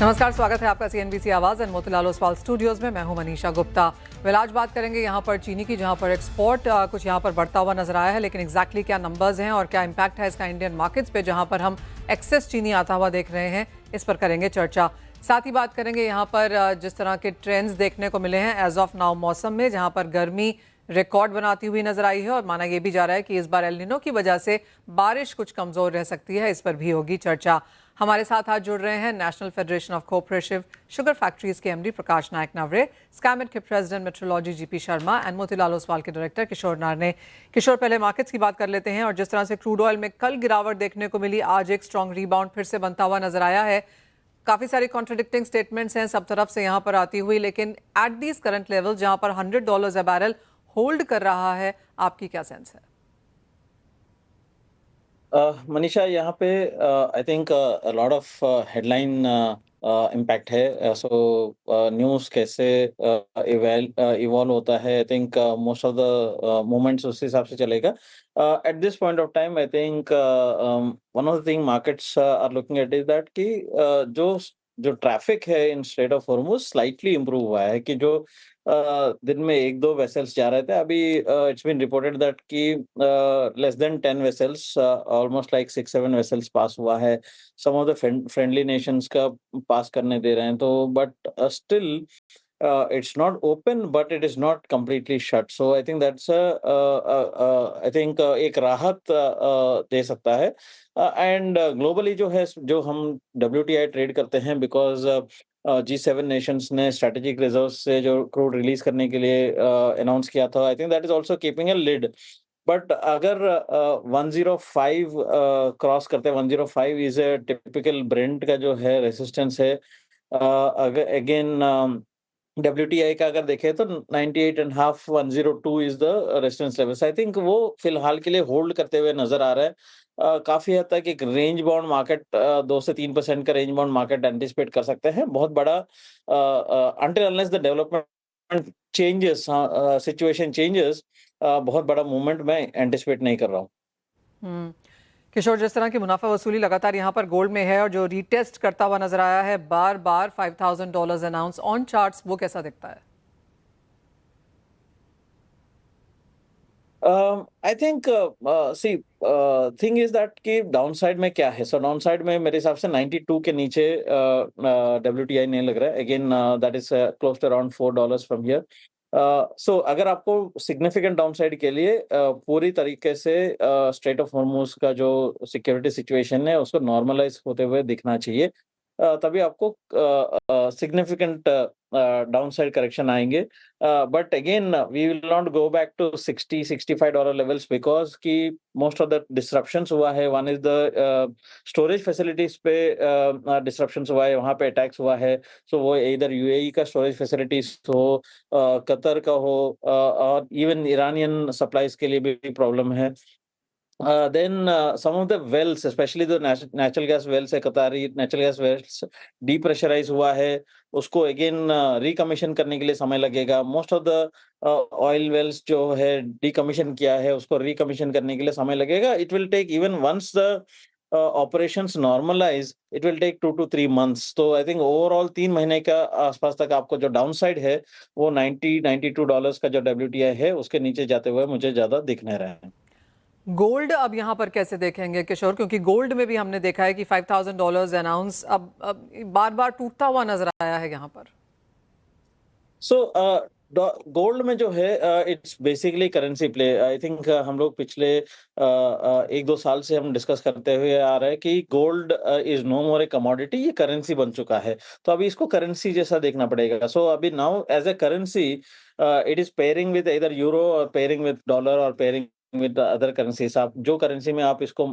नमस्कार, स्वागत है आपका सीएनबीसी आवाज एंड मोतीलाल ओसवाल स्टूडियोज में। मैं हूं मनीषा गुप्ता। आज बात करेंगे यहां पर चीनी की, जहां पर एक्सपोर्ट कुछ यहां पर बढ़ता हुआ नजर आया है, लेकिन एग्जैक्टली क्या नंबर्स हैं और क्या इंपैक्ट है इसका इंडियन मार्केट्स पे, जहां पर हम एक्सेस चीनी आता हुआ देख रहे हैं, इस पर करेंगे चर्चा। साथ ही बात करेंगे यहाँ पर जिस तरह के ट्रेंड्स देखने को मिले हैं एज ऑफ नाउ मौसम में, जहाँ पर गर्मी रिकॉर्ड बनाती हुई नजर आई है और माना यह भी जा रहा है कि इस बार एल निनो की वजह से बारिश कुछ कमजोर रह सकती है। इस पर भी होगी चर्चा। हमारे साथ आज जुड़ रहे हैं national federation of cooperative sugar factories के एमडी प्रकाश नायक नावरे, स्कैमेट के president metrology GP Sharma and Motilal Oswal के डायरेक्टर किशोर नारने। किशोर, पहले मार्केट्स की बात कर लेते हैं और जिस तरह से क्रूड ऑयल में कल गिरावट देखने को मिली, आज एक स्ट्रॉन्ग रिबाउंड फिर से बनता हुआ नजर आया है। काफी सारी कॉन्ट्रडिक्टिंग स्टेटमेंट्स हैं सब तरफ से यहाँ पर आती हुई, लेकिन एट दीज करंट लेवल जहां पर $100 अ बैरल होल्ड कर रहा है, आपकी क्या सेंस है? मनीषा, यहाँ पे I think lot of headline impact है। सो न्यूज़ कैसे इवॉल्व होता है, I think most of the movements उस हिसाब से चलेगा। At this point of time I think one of the thing markets are looking at is that कि जो जो ट्रैफिक है in strait of Hormuz slightly improve हुआ है, कि जो दिन में 1-2 वेसल्स जा रहे थे, अभी इट्स बीन रिपोर्टेड दैट कि less than 10 vessels, almost like 6-7 vessels pass हुआ है। Some of the friendly nations का पास करने दे रहे हैं, तो but still it's not open, but it is not completely shut. So I think that's I think एक राहत दे सकता है। एंड ग्लोबली जो है, जो हम WTI ट्रेड करते हैं, बिकॉज G7 नेशंस ने स्ट्रेटेजिक रिजर्व से जो क्रूड रिलीज करने के लिए अनाउंस किया था, I think that is also keeping a lid. But अगर 105 क्रॉस करते हैं, 105 इज ए टिपिकल ब्रेंट का जो है रेसिस्टेंस है। अगर अगेन WTI का अगर देखें तो 98.5 102 is the resistance level. I think वो फिलहाल के लिए होल्ड करते हुए नजर आ रहा है। काफी हद तक एक रेंज बाउंड मार्केट, 2 से 3% का रेंज बाउंड मार्केट एंटिसिपेट कर सकते हैं। बहुत बड़ा until unless the development changes, situation changes, बहुत बड़ा मूवमेंट मैं एंटिसिपेट नहीं कर रहा हूँ। हम्म किशोर, जिस तरह की मुनाफा वसूली लगातार यहाँ पर गोल्ड में है और जो रीटेस्ट करता हुआ नजर आया है बार बार $5,000 अनाउंस ऑन चार्ट्स, वो कैसा दिखता है? I think see thing is that कि डाउन साइड में क्या है। सो डाउन साइड में मेरे हिसाब से 92 के नीचे WTI नहीं लग रहा है। Again that is close to around $4 from here. So अगर आपको सिग्निफिकेंट डाउन साइड के लिए पूरी तरीके से स्ट्रेट ऑफ हॉर्मुज का जो सिक्योरिटी सिचुएशन है उसको नॉर्मलाइज होते हुए दिखना चाहिए, तभी आपको सिग्निफिकेंट डाउनसाइड करेक्शन आएंगे। But again we will not go back to $60-65 levels, because कि मोस्ट ऑफ द डिसरप्शंस हुआ है। One is the storage facilities पे डिसरप्शंस हुआ है, वहां पे अटैक्स हुआ है। सो वो इधर UAE का स्टोरेज फैसिलिटीज हो, कतर का हो, और इवन ईरानियन सप्लाईज के लिए भी प्रॉब्लम है। Then some of the wells, especially the natural gas wells है, कतारी नेचुरल गैस वेल्स डीप्रेशराइज हुआ है, उसको अगेन रिकमीशन करने के लिए समय लगेगा। Most of the oil wells जो है डिकमीशन किया है, उसको रिकमीशन करने के लिए समय लगेगा। It will take, even once the operations normalize, it will take 2 to 3 months। तो आई थिंक ओवरऑल 3 महीने का आसपास तक आपको जो डाउन साइड है वो $90-92 का जो WTI है उसके नीचे जाते हुए मुझे ज्यादा दिख नहीं रहा है। गोल्ड अब यहाँ पर कैसे देखेंगे किशोर, क्योंकि गोल्ड में भी हमने देखा है कि $5,000 अनाउंस अब बार बार टूटता हुआ नजर आया है यहाँ पर। सो गोल्ड में जो है, it's basically currency play. I think हम लोग पिछले 1-2 साल से हम डिस्कस करते हुए आ रहे हैं कि gold is no more a commodity, ये करेंसी बन चुका है। तो अभी इसको करेंसी जैसा देखना पड़ेगा। सो अभी now as a currency it is pairing with इधर यूरो और पेयरिंग विद डॉलर और पेयरिंग विद अदर करेंसीज। आप जो करेंसी में आप इसको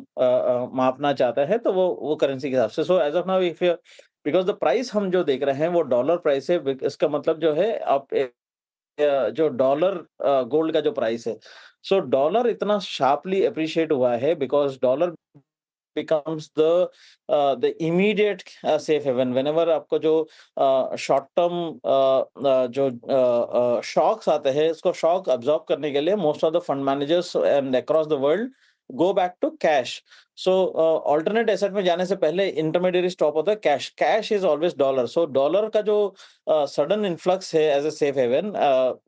मापना चाहते हैं तो वो करेंसी के हिसाब से। So as of now if because the price हम जो देख रहे हैं वो डॉलर प्राइस है, इसका मतलब जो है आप जो डॉलर गोल्ड का जो प्राइस है, सो डॉलर इतना शार्पली अप्रिशिएट हुआ है because dollar becomes the immediate safe haven whenever आपको जो शॉर्ट टर्म जो शॉक्स आते हैं, इसको शॉक अब्सॉर्ब करने के लिए most of the fund managers and across the world go back to cash. So alternate asset में जाने से पहले इंटरमीडियरी स्टॉप होता है cash. Cash is always dollar. So dollar का जो सडन इन्फ्लक्स है as a safe haven,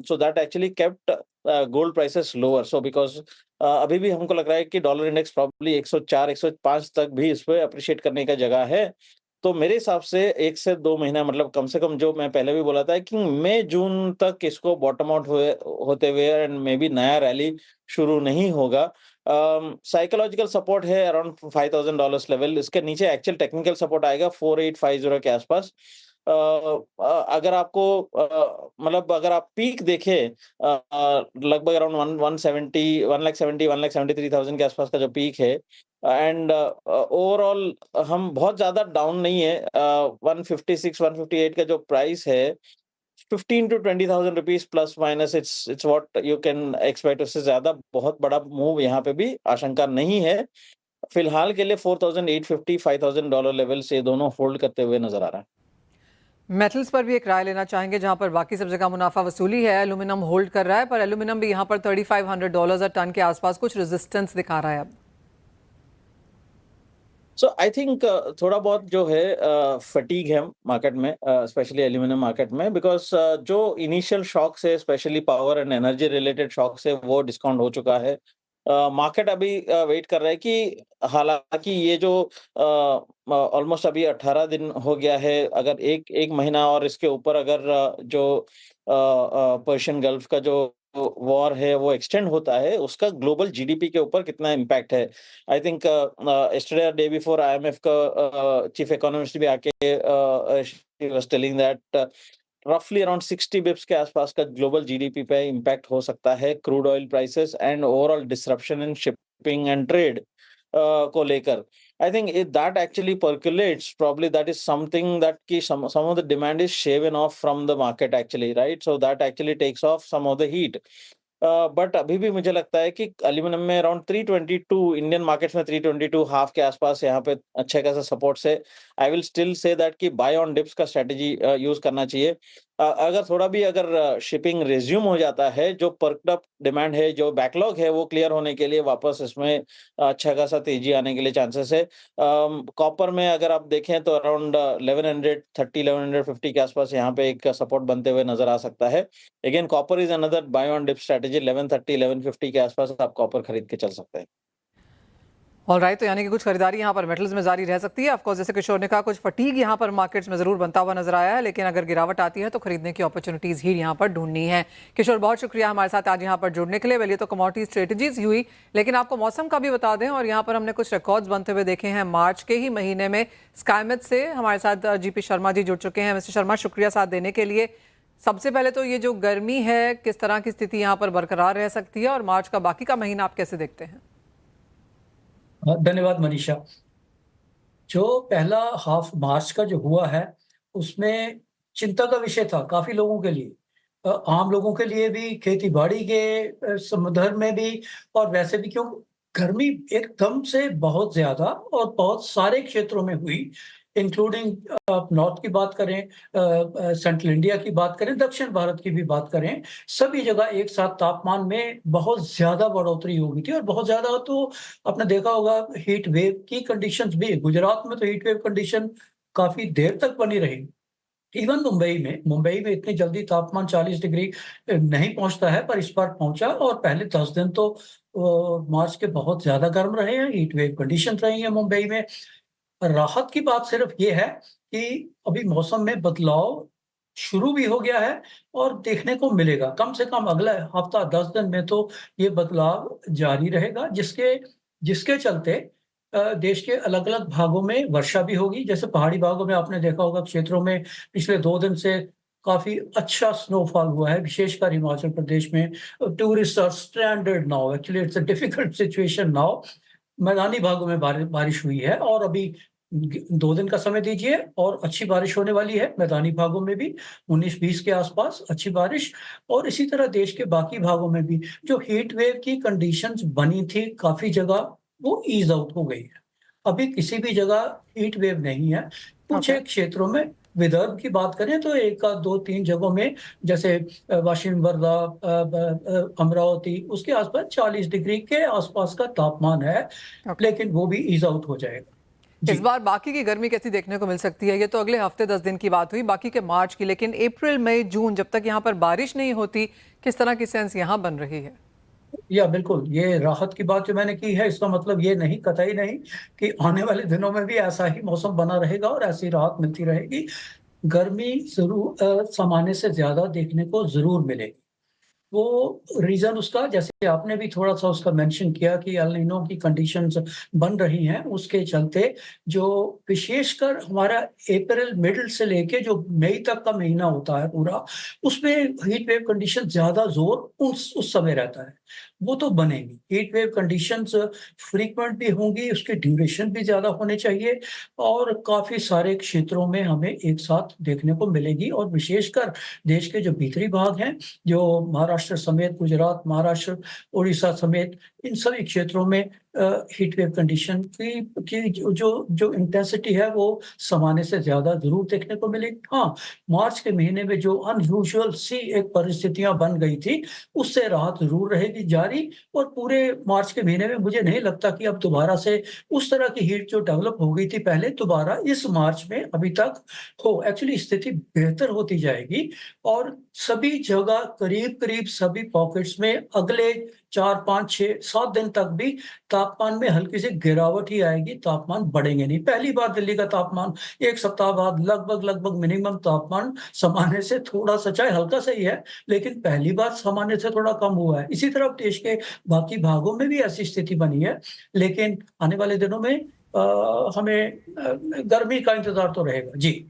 so that actually kept gold prices lower. So because अभी भी हमको लग रहा है कि डॉलर इंडेक्स प्रॉब्ली 104 105 तक भी इस पे अप्रिशिएट करने का जगह है. तो मेरे हिसाब से 1 से 2 महीना, मतलब कम से कम, जो मैं पहले भी बोला था कि मई जून तक इसको बॉटम आउट होते हुए एंड मे बी नया रैली शुरू नहीं होगा. साइकोलॉजिकल सपोर्ट है अराउंड $5,000 लेवल. इसके नीचे एक्चुअल टेक्निकल सपोर्ट आएगा 4850 के आसपास. अगर आपको मतलब अगर आप पीक देखें, लगभग अराउंड 1,73,000 के आसपास का जो पीक है, एंड ओवरऑल हम बहुत ज्यादा डाउन नहीं है. 156 158 का जो प्राइस है, 15 to 20,000 rupees plus minus, it's what you can expect. उससे ज्यादा बहुत बड़ा मूव यहाँ पे भी आशंका नहीं है. फिलहाल के लिए 4,850 $5,000 लेवल से दोनों होल्ड करते हुए नजर आ रहा है. मेटल्स पर भी एक राय लेना चाहेंगे, जहां पर बाकी सब जगह मुनाफा वसूली है. एल्यूमिनियम होल्ड कर रहा है, पर एल्यूमिनियम भी यहां पर $3,500 टन के आसपास कुछ रेजिस्टेंस दिखा रहा है अब. सो आई थिंक थोड़ा बहुत जो है फटीग है मार्केट में, स्पेशली एल्यूमिनियम मार्केट में, बिकॉज जो इनिशियल शॉक से, specially power and energy related shock से, वो डिस्काउंट हो चुका है. मार्केट अभी वेट कर रहा है कि हालांकि ये जो ऑलमोस्ट अभी 18 दिन हो गया है, अगर एक महीना और इसके ऊपर अगर जो पर्शियन गल्फ का जो वॉर है वो एक्सटेंड होता है, उसका ग्लोबल जीडीपी के ऊपर कितना इम्पैक्ट है. I think yesterday day before IMF का चीफ इकोनॉमिस्ट भी आके शी वाज टेलिंग दैट रफली अराउंड 60 बिप्स के आसपास का ग्लोबल जीडीपी पे इम्पैक्ट हो सकता है crude oil prices and overall disruption in shipping and trade को लेकर. I think if that actually percolates, probably that is something that some of the demand is shaven off from the market actually, right? So that actually takes off some of the heat. But अभी भी मुझे लगता है कि aluminium में around 322, Indian markets में 322 half के आसपास यहाँ पे अच्छे खासा सपोर्ट से I will still say that कि बाय ऑन डिप्स का स्ट्रेटेजी यूज करना चाहिए. अगर थोड़ा भी अगर शिपिंग रिज्यूम हो जाता है, जो पर्क्ड अप डिमांड है, जो बैकलॉग है, वो क्लियर होने के लिए वापस इसमें अच्छा खासा तेजी आने के लिए चांसेस है. कॉपर में अगर आप देखें तो अराउंड 1130 1150 के आसपास यहाँ पे एक सपोर्ट बनते हुए नजर आ सकता है. Again copper is another buy on dip strategy. 1130 1150 के आसपास आप कॉपर खरीद के चल सकते हैं. ऑलराइट, तो यानी कि कुछ खरीदारी यहाँ पर मेटल्स में जारी रह सकती है. ऑफकोर्स जैसे किशोर ने कहा, कुछ फटीग यहाँ पर मार्केट्स में जरूर बनता हुआ नजर आया है, लेकिन अगर गिरावट आती है तो खरीदने की अपॉर्चुनिटीज ही यहाँ पर ढूंढनी है. किशोर, बहुत शुक्रिया हमारे साथ आज यहाँ पर जुड़ने के लिए. वेल, ये तो कमोडिटी स्ट्रेटेजीज हुई, लेकिन आपको मौसम का भी बता दें, और यहाँ पर हमने कुछ रिकॉर्ड्स बनते हुए देखे हैं मार्च के ही महीने में. स्काईमेट से हमारे साथ जीपी शर्मा जी जुड़ चुके हैं. मिस्टर शर्मा, शुक्रिया साथ देने के लिए. सबसे पहले तो ये जो गर्मी है, किस तरह की स्थिति यहाँ पर बरकरार रह सकती है, और मार्च का बाकी का महीना आप कैसे देखते हैं? धन्यवाद मनीषा. जो पहला हाफ मार्च का जो हुआ है, उसमें चिंता का विषय था काफी लोगों के लिए, आम लोगों के लिए भी, खेती बाड़ी के संदर्भ में भी, और वैसे भी, क्यों गर्मी एकदम से बहुत ज्यादा और बहुत सारे क्षेत्रों में हुई, इंक्लूडिंग नॉर्थ की बात करें, सेंट्रल इंडिया की बात करें, दक्षिण भारत की भी बात करें, सभी जगह एक साथ तापमान में बहुत ज्यादा बढ़ोतरी हो गई थी. और बहुत ज्यादा तो आपने देखा होगा, हीट वेव की कंडीशंस भी, गुजरात में तो हीट वेव कंडीशन काफी देर तक बनी रही. इवन मुंबई में इतनी जल्दी तापमान 40 डिग्री नहीं पहुंचता है, पर इस बार पहुंचा. और पहले 10 दिन तो मार्च के बहुत ज्यादा गर्म रहे हैं, हीट वेव कंडीशन रही है मुंबई में. राहत की बात सिर्फ ये है कि अभी मौसम में बदलाव शुरू भी हो गया है और देखने को मिलेगा. कम से कम अगला हफ्ता 10 दिन में तो ये बदलाव जारी रहेगा, जिसके चलते देश के अलग-अलग भागों में वर्षा भी होगी. जैसे पहाड़ी भागों में आपने देखा होगा, क्षेत्रों में पिछले 2 दिन से काफी अच्छा स्नोफॉल हुआ है, विशेषकर हिमाचल प्रदेश में. Tourist are stranded now, actually it's a difficult situation now. मैदानी भागों में बारिश हुई है, और अभी 2 दिन का समय दीजिए और अच्छी बारिश होने वाली है. मैदानी भागों में भी 19-20 के आसपास अच्छी बारिश, और इसी तरह देश के बाकी भागों में भी जो हीट वेव की कंडीशंस बनी थी काफी जगह, वो ईज आउट हो गई है. अभी किसी भी जगह हीट वेव नहीं है. कुछ एक क्षेत्रों में विदर्भ की बात करें तो एक आध 2-3 जगहों में, जैसे वाशिम, वर्धा, अमरावती, उसके आसपास 40 डिग्री के आसपास का तापमान है, ओके। लेकिन वो भी ईज आउट हो जाएगा। इस जी। बार बाकी की गर्मी कैसी देखने को मिल सकती है? ये तो अगले हफ्ते 10 दिन की बात हुई, बाकी के मार्च की, लेकिन अप्रैल मई जून जब तक यहाँ पर बारिश नहीं होती, किस तरह की सेंस यहाँ बन रही है? या बिल्कुल, ये राहत की बात जो मैंने की है, इसका मतलब ये नहीं, कतई नहीं, कि आने वाले दिनों में भी ऐसा ही मौसम बना रहेगा और ऐसी राहत मिलती रहेगी। गर्मी जरूर सामान्य से ज्यादा देखने को जरूर मिलेगी। वो रीज़न उसका, जैसे आपने भी थोड़ा-सा उसका मेंशन किया कि एल नीनो की कंडीशंस बन रही हैं, उसके चलते जो विशेषकर हमारा अप्रैल मिडल से लेके जो मई तक का महीना होता है पूरा, उसमें हीट वेव कंडीशन ज़्यादा ज़ोर उस समय रहता है। वो तो बनेगी, हीट वेव कंडीशंस फ्रीक्वेंट भी होंगी, उसकी ड्यूरेशन भी ज़्यादा होनी चाहिए और काफ़ी सारे क्षेत्रों में हमें एक साथ देखने को मिलेगी और विशेषकर देश के जो भीतरी भाग हैं, जो महाराष्ट्र समेत गुजरात, महाराष्ट्र, उड़ीसा समेत इन सभी क्षेत्रों में हीट वेव कंडीशन की जो इंटेंसिटी है वो सामान्य से ज़्यादा ज़रूर देखने को मिलेगी। हाँ, मार्च के महीने में जो अनयूजुअल सी एक परिस्थितियाँ बन गई थी, उससे राहत ज़रूर रहेगी जारी और पूरे मार्च के महीने में मुझे नहीं लगता कि अब दोबारा से उस तरह की हीट जो डेवलप हो गई थी पहले, दोबारा इस मार्च में अभी तक हो। एक्चुअली स्थिति बेहतर होती जाएगी और सभी जगह करीब-करीब सभी पॉकेट्स में अगले 4, 5, 6, 7 दिन तक भी तापमान में हल्की सी गिरावट ही आएगी, तापमान बढ़ेंगे नहीं। पहली बार दिल्ली का तापमान 1 सप्ताह बाद लगभग मिनिमम तापमान सामान्य से थोड़ा-सा, चाहे हल्का सा ही है, लेकिन पहली बार सामान्य से थोड़ा कम हुआ है। इसी तरह देश के बाकी भागों में भी ऐसी स्थिति बनी है, लेकिन आने वाले दिनों में हमें गर्मी का इंतज़ार तो रहेगा। जी।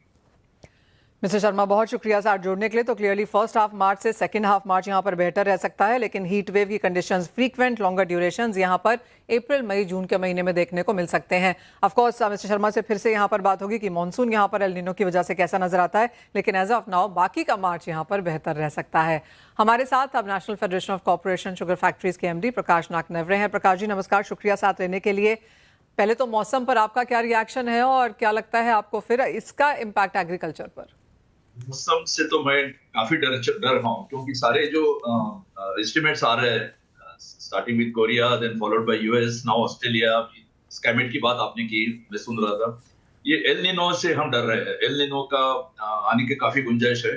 मिस्टर शर्मा, बहुत शुक्रिया साथ जुड़ने के लिए। तो क्लियरली फर्स्ट हाफ मार्च से सेकंड हाफ मार्च यहाँ पर बेहतर रह सकता है, लेकिन हीट वेव की कंडीशंस फ्रीक्वेंट लॉन्गर ड्यूरेशंस यहाँ पर अप्रैल मई जून के महीने में देखने को मिल सकते हैं। ऑफ कोर्स मिस्टर शर्मा से फिर से यहाँ पर बात होगी कि मॉनसून यहाँ पर एल नीनो की वजह से कैसा नजर आता है, लेकिन एज ऑफ नाउ बाकी का मार्च यहाँ पर बेहतर रह सकता है। हमारे साथ अब national federation of corporation sugar factories के एमडी प्रकाश नागनवरे हैं। प्रकाश जी नमस्कार, शुक्रिया साथ रहने के लिए। पहले तो मौसम पर आपका क्या रिएक्शन है और क्या लगता है आपको फिर इसका इम्पैक्ट एग्रीकल्चर पर? मौसम से तो मैं काफी डर रहा हूँ, क्योंकि सारे जो एस्टिमेट्स आ रहे हैं, starting with Korea, then followed by US, now Australia. Skymet की बात आपने की, मैं सुन रहा था। ये एल निनो से हम डर रहे हैं। एल निनो का आने की काफी गुंजाइश है।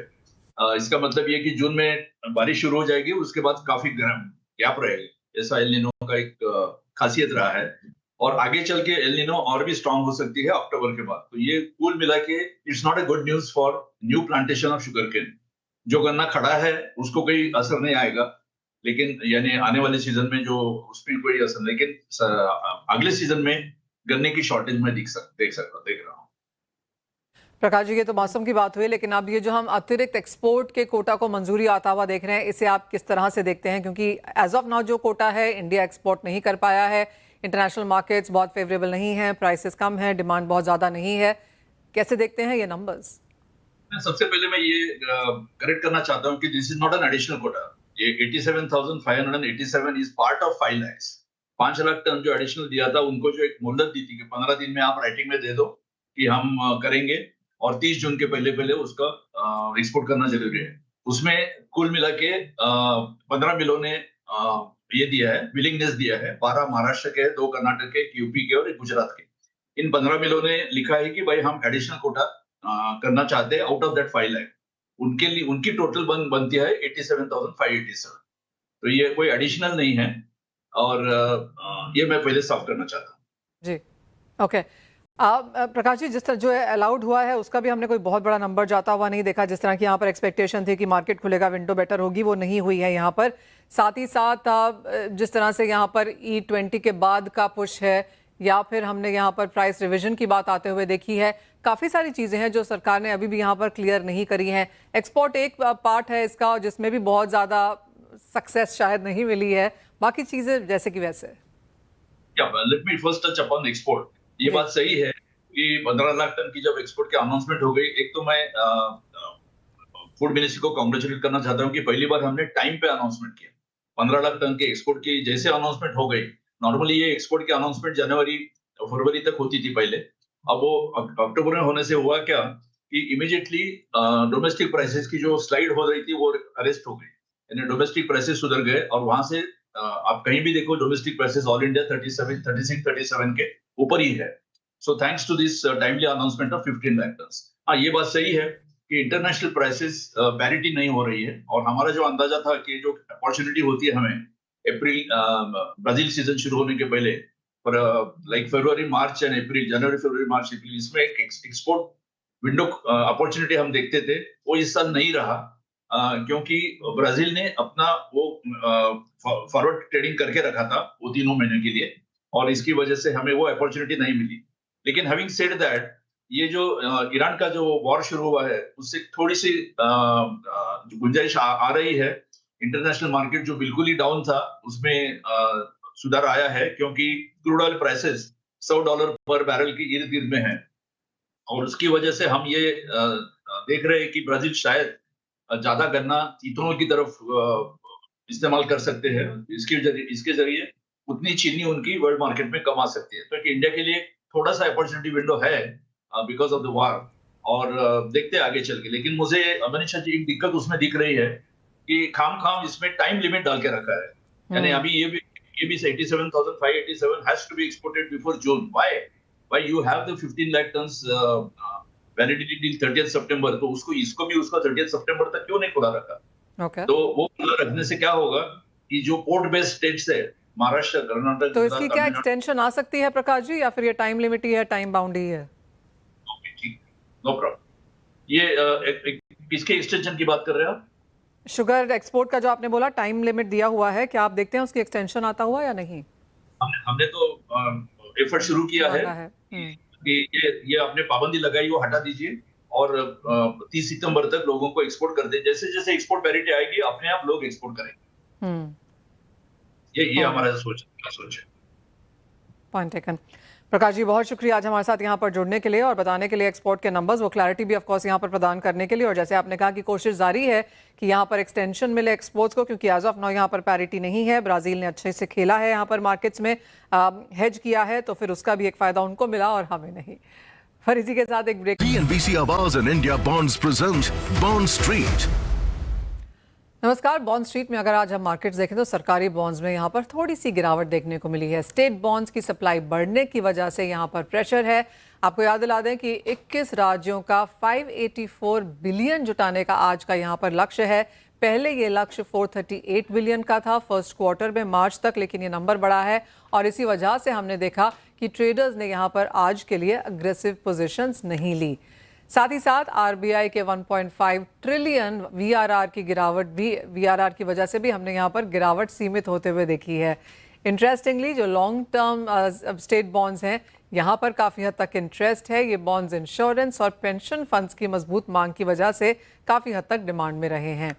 इसका मतलब ये कि जून में बारिश शुरू हो जाएगी, उसके बाद काफी गर्म गैप रहेगी। ऐसा एल निनो का एक खासियत रहा है और आगे चल के एल निनो और भी स्ट्रांग हो सकती है अक्टूबर के बाद। तो ये कुल मिला के it's not a good news for new plantation of sugar cane. जो गन्ना खड़ा है उसको कोई असर नहीं आएगा, लेकिन यानी आने वाले सीजन में जो उसमें कोई असर नहीं, लेकिन अगले सीजन में गन्ने की शॉर्टेज में देख रहा हूँ। प्रकाश जी, ये तो मौसम की बात हुई, लेकिन अब ये जो हम अतिरिक्त एक्सपोर्ट के कोटा को मंजूरी आता हुआ देख रहे हैं, इसे आप किस तरह से देखते हैं? क्योंकि एज ऑफ नाउ जो कोटा है इंडिया एक्सपोर्ट नहीं कर पाया है, इंटरनेशनल मार्केट्स बहुत फेवरेबल नहीं है, प्राइसेस कम है, डिमांड बहुत ज्यादा नहीं है। कैसे देखते हैं ये नंबर्स? सबसे पहले मैं ये करेक्ट करना चाहता हूँ कि this is not an additional quota. ये 87,587 is part of 5 lakh. 5 lakh ton जो एडिशनल दिया था, उनको जो एक मोहलत दी थी कि 15 दिन में आप राइटिंग में दे दो कि हम करेंगे और 30 जून के पहले उसका एक्सपोर्ट करना जरूरी है। उसमें कुल मिला के 15 मिलों ने ये दिया है, विलिंगनेस दिया है। 12 महाराष्ट्र के, 2 कर्नाटक के, एक यूपी के और एक गुजरात के। इन 15 मिलों ने लिखा है कि भाई हम एडिशनल कोटा करना चाहते हैं आउट ऑफ दैट 5 लाख। उनके लिए उनकी टोटल बनती है 87,587। तो ये कोई एडिशनल नहीं है और ये मैं पहले साफ करना चाहता हूँ। जी, ओके। प्रकाश जी, जिस तरह जो है अलाउड हुआ है उसका भी हमने कोई बहुत बड़ा नंबर जाता हुआ नहीं देखा। जिस तरह की यहाँ पर एक्सपेक्टेशन थी कि मार्केट खुलेगा, विंडो बेटर होगी, वो नहीं हुई है यहाँ पर। साथ ही साथ जिस तरह से यहाँ पर E20 के बाद का पुश है, या फिर हमने यहाँ पर प्राइस रिवीजन की बात आते हुए देखी है, काफ़ी सारी चीज़ें हैं जो सरकार ने अभी भी यहाँ पर क्लियर नहीं करी हैं। एक्सपोर्ट एक पार्ट है इसका, जिसमें भी बहुत ज़्यादा सक्सेस शायद नहीं मिली है, बाकी चीज़ें जैसे कि वैसे। Let me first touch upon export. ये बात सही है कि 15 लाख टन की जब एक्सपोर्ट की अनाउंसमेंट हो गई, एक तो मैं फूड मिनिस्ट्री को कांग्रेचुलेट करना चाहता हूँ कि पहली बार हमने टाइम पे अनाउंसमेंट किया। 15 लाख टन के एक्सपोर्ट की जैसे अनाउंसमेंट हो गई, नॉर्मली ये एक्सपोर्ट की अनाउंसमेंट जनवरी फरवरी तक होती थी पहले। अब वो अक्टूबर में होने से हुआ क्या कि इमीडिएटली डोमेस्टिक प्राइसेस की जो स्लाइड हो रही थी वो अरेस्ट हो गई, यानी डोमेस्टिक प्राइसेस सुधर गए और वहां से आप कहीं भी देखो डोमेस्टिक प्राइसेस ऑल इंडिया 37, 36, 37 के ऊपर ही है। So thanks to this timely announcement of 15 lakh ton. हाँ, ये बात सही है कि इंटरनेशनल प्राइसेस पैरिटी नहीं हो रही है, और हमारा जो अंदाजा था कि जो अपॉर्चुनिटी होती है हमें अप्रैल ब्राजील सीजन शुरू होने के पहले, पर like February March and April, जनवरी फरवरी मार्च अप्रैल, इसमें एक एक्सपोर्ट विंडो अपॉर्चुनिटी हम देखते थे, वो इस साल नहीं रहा, क्योंकि ब्राजील ने अपना वो फॉरवर्ड ट्रेडिंग करके रखा था वो 3 महीने के लिए, और इसकी वजह से हमें वो अपॉर्चुनिटी नहीं मिली। लेकिन हैविंग सेड दैट, ये जो ईरान का जो वॉर शुरू हुआ है उससे थोड़ी सी गुंजाइश आ रही है। इंटरनेशनल मार्केट जो बिल्कुल ही डाउन था उसमें सुधार आया है, क्योंकि क्रूड ऑयल प्राइसेस $100 पर बैरल की इर्द गिर्द में है, और उसकी वजह से हम ये देख रहे हैं कि ब्राजील शायद ज्यादा गन्ना इथेनॉल की तरफ इस्तेमाल कर सकते हैं। इसके जरिए उतनी चीनी उनकी वर्ल्ड मार्केट में कमा सकती है, तो इंडिया के लिए थोड़ा सा अपॉर्चुनिटी विंडो है बिकॉज ऑफ द वॉर, और देखते हैं आगे चल के। लेकिन मुझे मनीषा जी एक दिक्कत उसमें दिख रही है कि खाम इसमें टाइम लिमिट डाल के रखा है, यानी अभी ये भी 87,587 has to be exported before June. Why you have the 15 lakh tons validity till 30th September, तो इसको भी 30th September तक क्यों नहीं खुला रखा? Okay. तो वो खुला रखने से क्या होगा कि जो पोर्ट बेस्ड स्टेट्स है, महाराष्ट्र, कर्नाटक, तो इसकी क्या एक्सटेंशन आ सकती है प्रकाश जी, या फिर ये टाइम लिमिट ही है, टाइम बाउंड ही है? ठीक, नो प्रॉब्लम। ये किसके एक्सटेंशन की बात कर रहे हैं आप? शुगर एक्सपोर्ट का जो आपने बोला टाइम लिमिट दिया हुआ है, क्या आप देखते हैं उसकी एक्सटेंशन आता हुआ या नहीं? हमने तो एफर्ट शुरू किया है कि ये आपने पाबंदी लगाई वो हटा दीजिए, और 30 सितंबर तक लोगों को एक्सपोर्ट कर दे। जैसे जैसे एक्सपोर्ट पैरिटी आएगी अपने आप लोग एक्सपोर्ट करेंगे। ये हमारा सोच है। Point taken. प्रकाश जी बहुत शुक्रिया आज हमारे साथ यहाँ पर जुड़ने के लिए और बताने के लिए एक्सपोर्ट के नंबर्स, वो क्लैरिटी भी ऑफ कोर्स यहाँ पर प्रदान करने के लिए। और जैसे आपने कहा कि कोशिश जारी है कि यहाँ पर एक्सटेंशन मिले एक्सपोर्ट्स को, क्योंकि एज ऑफ नाउ यहाँ पर पैरिटी नहीं है। ब्राजील ने अच्छे से खेला है यहाँ पर मार्केट्स में, हेज किया है, तो फिर उसका भी एक फायदा उनको मिला और हमें नहीं। फिर इसी के साथ एक ब्रेक। CNBC आवाज and India bonds present bond street. नमस्कार। बॉन्ड स्ट्रीट में अगर आज हम मार्केट्स देखें तो सरकारी बॉन्ड्स में यहाँ पर थोड़ी सी गिरावट देखने को मिली है। स्टेट बॉन्ड्स की सप्लाई बढ़ने की वजह से यहाँ पर प्रेशर है। आपको याद दिला दें कि 21 राज्यों का 584 बिलियन जुटाने का आज का यहाँ पर लक्ष्य है। पहले ये लक्ष्य 438 बिलियन का था फर्स्ट क्वार्टर में मार्च तक, लेकिन ये नंबर बढ़ा है और इसी वजह से हमने देखा कि ट्रेडर्स ने यहाँ पर आज के लिए अग्रेसिव पोजीशंस नहीं ली। साथ ही साथ आरबीआई के 1.5 ट्रिलियन वीआरआर की गिरावट भी, वीआरआर की वजह से भी हमने यहाँ पर गिरावट सीमित होते हुए देखी है। इंटरेस्टिंगली जो लॉन्ग टर्म स्टेट बॉन्ड्स हैं यहाँ पर काफ़ी हद तक इंटरेस्ट है। ये बॉन्ड्स इंश्योरेंस और पेंशन फंड्स की मजबूत मांग की वजह से काफ़ी हद तक डिमांड में रहे हैं।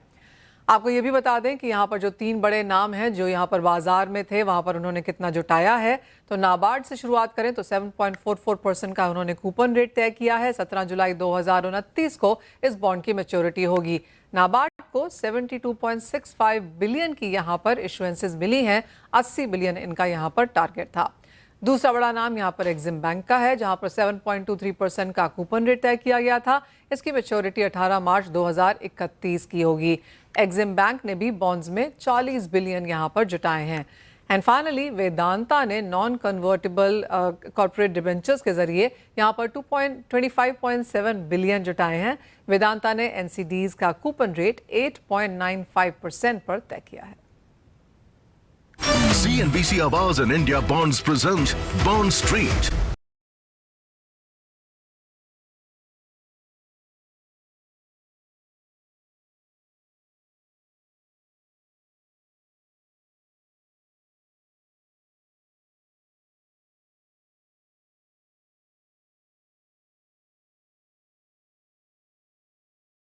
आपको ये भी बता दें कि यहाँ पर जो 3 बड़े नाम हैं जो यहाँ पर बाजार में थे, वहाँ पर उन्होंने कितना जुटाया है। तो नाबार्ड से शुरुआत करें तो 7.44% का उन्होंने कूपन रेट तय किया है। 17 जुलाई 2029 को इस बॉन्ड की मैच्योरिटी होगी। नाबार्ड को 72.65 बिलियन की यहाँ पर इशुएंसेस मिली हैं। 80 बिलियन इनका यहाँ पर टारगेट था। दूसरा बड़ा नाम यहाँ पर एक्सिम बैंक का है, जहाँ पर 7.23% का कूपन रेट तय किया गया था। इसकी मैच्योरिटी 18 मार्च 2031 की होगी। एक्सिम बैंक ने भी बॉन्ड्स में 40 बिलियन यहाँ पर जुटाए हैं। एंड फाइनली वेदांता ने नॉन कन्वर्टेबल कॉर्पोरेट डिबेंचर्स के जरिए यहाँ पर 25.7 बिलियन जुटाए हैं। वेदांता ने एनसीडीज का कूपन रेट 8.95% पर तय किया है। CNBC आवाज and India bonds present bond street.